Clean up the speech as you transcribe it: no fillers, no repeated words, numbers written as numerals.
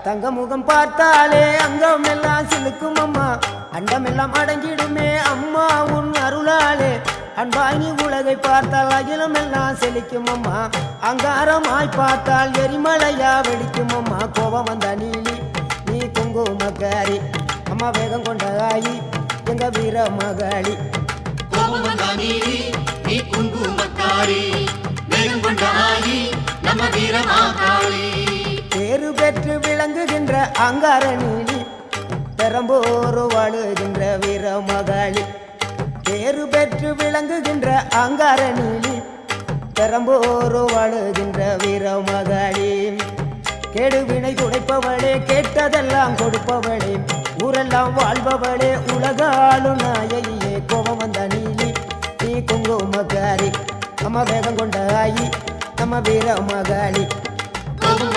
தங்க முகம் பார்த்தாலே அங்கம் எல்லாம் சிலுக்கும் அம்மா அண்டமெல்லாம் அடங்கிடுமே அம்மா உன் அருளாலே அன்பாங்கி உலகை பார்த்தால் அகிலம் எல்லாம் செழிக்கும் அம்மா அங்காரமாய் பார்த்தால் எரிமலையா வெடிக்கும் அம்மா கோபம் வந்த நீலி நீ குங்குமக்காரி அம்மா வேகம் கொண்ட ஆயி எங்க வீர மகாளி கோபம் வந்த நீலி நீ குங்குமக்காரி வேகம் கொண்ட ஆயி நம்ம வீர மகாளி பேரு பெற்று விளங்குகின்ற அங்கார நீலி பெரம்போரு வாழுகின்ற வீர மகாளி பேரு பெற்று விளங்குகின்ற அங்கார நீலி பெரம்போரு வாழுகின்ற வீர மகாளி கேடுவினை துடைப்பவளே கேட்டதெல்லாம் கொடுப்பவளே ஊரெல்லாம் வாழ்பவளே உலகாளு நாயகியே கோபம் வந்த நீலி நீ குங்குமக்காரி அம்மா வேகம் கொண்ட ஆயி நம்ம வீர மகாளி